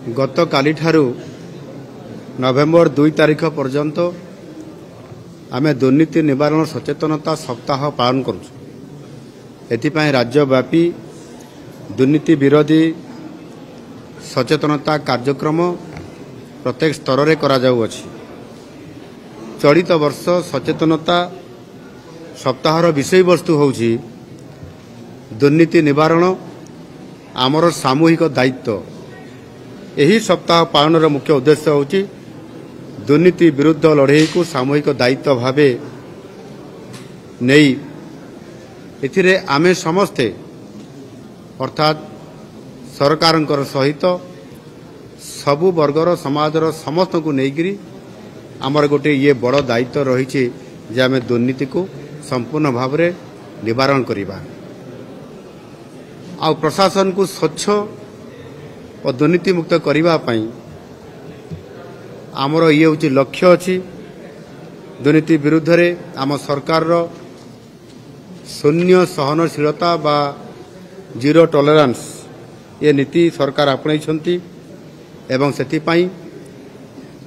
गत काली ठारू नवेम्बर 2 तारिख पर्यंत आमे दुर्नीति निवारण सचेतनता सप्ताह पालन करूँ। एथिपाई राज्यव्यापी दुर्नीति विरोधी सचेतनता कार्यक्रम प्रत्येक स्तर में करा जाउअछि। चलित वर्ष सचेतनता सप्ताहर विषय वस्तु होउछि दुर्नीति निवारण आमर सामूहिक दायित्व। यही सप्ताह पालन मुख्य उद्देश्य होउछि दुर्नीति विरुद्ध लड़ाई को सामूहिक दायित्व भावे नहीं एथिरे आमे समस्ते अर्थात सरकार सहित सबु वर्गर समाजर समस्त को लेकिरी आमर गोटे ये बड़ दायित्व रही जे आमे दुर्नीति को संपूर्ण भाव में निवारण करिबा आ प्रशासन को स्वच्छ और दुर्नीति मुक्त करिबा पई आमर ये हूँ लक्ष्य अच्छी। दुर्नीति विरुद्ध रे आम सरकार शून्य सहनशीलता बा जीरो टॉलरेंस ये नीति सरकार आपणाई एवं सेथिपाई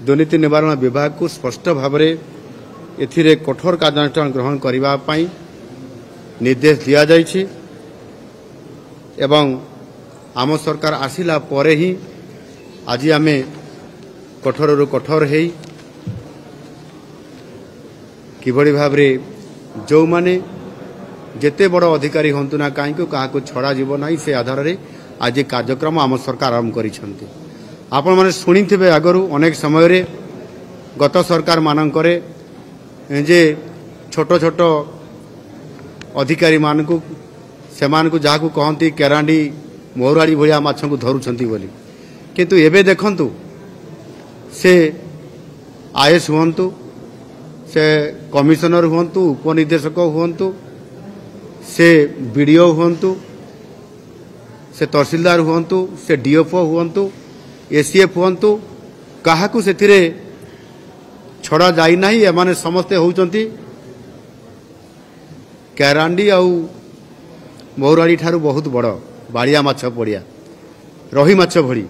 दुर्नीति निवारण विभाग को स्पष्ट भाव में एथिरे कठोर कार्यानुष्ठान ग्रहण करिबा पई निर्देश दिया जाइछि एवं आम सरकार आसिला परे ही आज आमे कठोर रु कठोर है किभली भाव रे जो माने जेते बड़ अधिकारी हंतु ना कहीं क्या छड़ा जीव ना से आधार रे आज कार्यक्रम आम सरकार आरंभ करिसेंती। आपण माने सुनिथिबे आगरु अनेक समय रे गत सरकार मानकरे जे छोट छोट अधिकारी मानकु सेमान को जहाँ को कहती केरांडी मौराड़ी भलिया माछ को धरुछंती बोली किंतु एबे देखंतु से आईएएस हुंतु से कमिशनर हुंतु उपनिर्देशक हुंतु से बीडीओ हुंतु से तहसीलदार हुंतु से डीएफओ हुंतु एसीएफ हुंतु काहाकू सेथिरे छड़ा जाई नाही। एमाने समस्ते होउचंती केरांडी आउ मौराड़ी ठारू बहुत बड़ बाड़िया माछ पड़िया रही माछ भली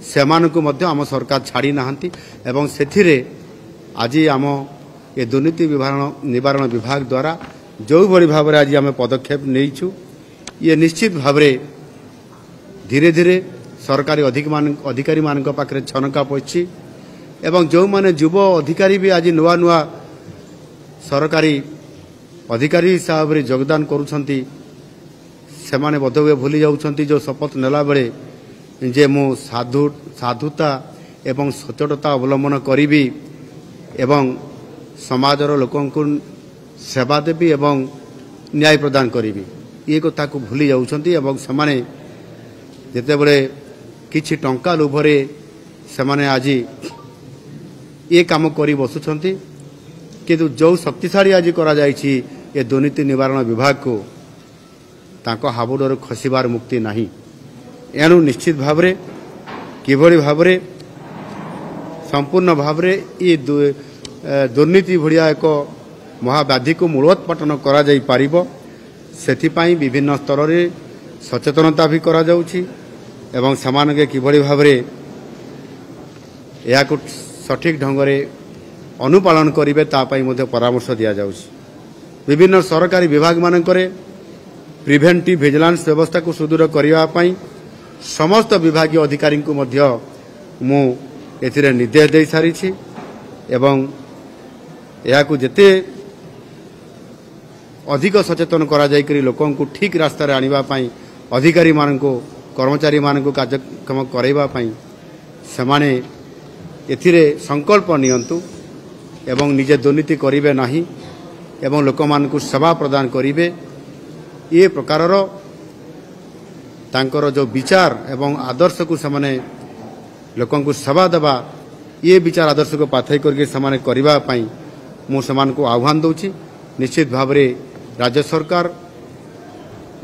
सेमानकु मध्य आम सरकार छाड़ी नाहंती एवं सेथिरे आज आम ये दुर्नीति निवारण विभाग द्वारा जो भली भाव आज आम पदक्षेप नहींचु ये निश्चित भाव धीरे धीरे सरकारी अधिकारी मान पाखे छनका पड़ी एवं जो माने युव अधिकारी भी आज नुआ नुआ सरकारी अधिकारी हिसाब से योगदान करुछंती सेमाने बोधहुए भूली जाउछंती जो शपथ नेला बेले जे मु साधुता एवं सचोटता अवलंबन करी एवं समाजर लोकंकु सेवा देवी एवं न्याय प्रदान करी ये कथा को भूली जाउछंती एवं सेमाने जेतेबेले किछि टंका लोभरे सेमाने आज ये काम करी बसुछंती किंतु जो शक्तिशाली आज करा जायछि ये दुर्नीति निवारण विभाग को तांको हाबुडर खसिबार मुक्ति नहीं। एणु निश्चित भाव में किभली भाव में संपूर्ण भाव में ये दुर्नीति भलिया एक महाव्याधि को मूलोत्पाटन करा जाई पारिबो सेथिपाई विभिन्न स्तर में सचेतनता भी करा जाउछि एवं समानके किभली भाव में या सठिक ढंग से अनुपालन करिवे तापाई मध्ये परामर्श दिया जाउछि। विभिन्न सरकारी विभाग मानकरे प्रिभेंटिव विजिलेंस व्यवस्था को सुदृढ़ करिवा पई समस्त विभागीय अधिकारी को मध्य मु एथिरे निर्देश दे सारी एवं या जेते अधिक सचेतन करा जाय करी लोकन को ठीक रास्ता रे आनिबा पई अधिकारी मान को कर्मचारी मान को कार्यक्रम करैबा पई समाने एथिरे संकल्प नियंतु एवं निजे दुर्नीति करिवे नाही एवं लोक मान को सेवा प्रदान करिवे ये प्रकारर तांकर जो विचार एवं आदर्श को समाने लोकन को सेवा देवा ये विचार आदर्श को पाथई करके समाने करिबा पई मु समान को आह्वान दउछि। निश्चित भाव में राज्य सरकार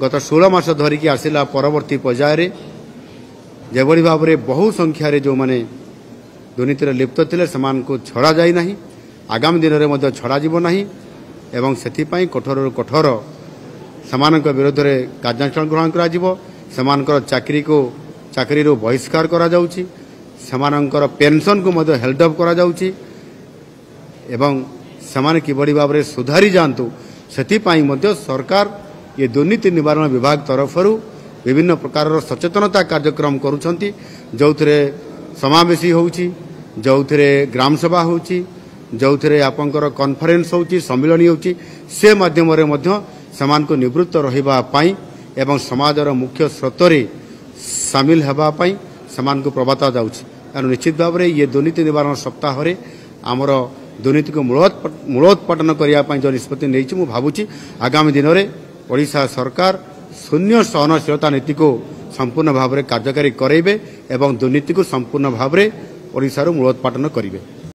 गत 16 मास धरिकी आसिला परवर्ती पर्याय रे जेभली भाव में बहु संख्या रे जो माने दुर्नीति लिप्त थिले समान को छड़ा जाई नाही आगामी दिन में मध्य छड़ा जीव नाही एवं सेथिपाई कठोर कठोर सेमानक विरोध में कार्यानुष्ठान ग्रहण करा चाकरी को बहिष्कार करा जाउछि ସେମାନଙ୍କର ପେନ୍ସନ୍କୁ ମଧ୍ୟ ହେଲ୍ଡ ଅପ୍ କରାଯାଉଛି ଏବଂ ସେମାନେ କିଭଳି ଭାବରେ ସୁଧାରି ଯାଆନ୍ତୁ ସେଥିପାଇଁ ମଧ୍ୟ ସରକାର ଏ ଦୁର୍ନୀତି ନିବାରଣ ବିଭାଗ ତରଫରୁ ବିଭିନ୍ନ ପ୍ରକାରର ସଚେତନତା କାର୍ଯ୍ୟକ୍ରମ କରୁଛନ୍ତି, ଯେଉଁଥିରେ ସମାବେଶୀ ହେଉଛି, ଯେଉଁଥିରେ ଗ୍ରାମସଭା ହେଉଛି, ଯେଉଁଥିରେ ଆପଣଙ୍କର କନଫରେନ୍ସ ହେଉଛି, ସମ୍ମିଳନୀ ହେଉଛି, ସେ ମାଧ୍ୟମରେ ମଧ୍ୟ ସେମାନଙ୍କୁ ନିବୃତ୍ତ ରହିବା ପାଇଁ ଏବଂ ସମାଜର ମୁଖ୍ୟ ସ୍ରୋତରେ ସାମିଲ ହେବା ପାଇଁ ସେମାନଙ୍କୁ ପ୍ରବର୍ତ୍ତା ଯାଉଛି। ତେଣୁ ନିଶ୍ଚିତ ଭାବରେ ଇଏ ଦୁର୍ନୀତି ନିବାରଣ ସପ୍ତାହରେ ଆମର ଦୁର୍ନୀତିକୁ ମୂଳୋତ୍ପାଟନ କରିବା ପାଇଁ ଯେଉଁ ନିଷ୍ପତ୍ତି ନେଇଛି, ମୁଁ ଭାବୁଛି ଆଗାମୀ ଦିନରେ ଓଡ଼ିଶା ସରକାର ଶୂନ୍ୟ ସହନଶୀଳତା ନୀତିକୁ ସମ୍ପୂର୍ଣ୍ଣ ଭାବରେ କାର୍ଯ୍ୟକାରୀ କରାଇବେ ଏବଂ ଦୁର୍ନୀତିକୁ ସମ୍ପୂର୍ଣ୍ଣ ଭାବରେ ଓଡ଼ିଶାରୁ ମୂଳୋତ୍ପାଟନ କରିବେ।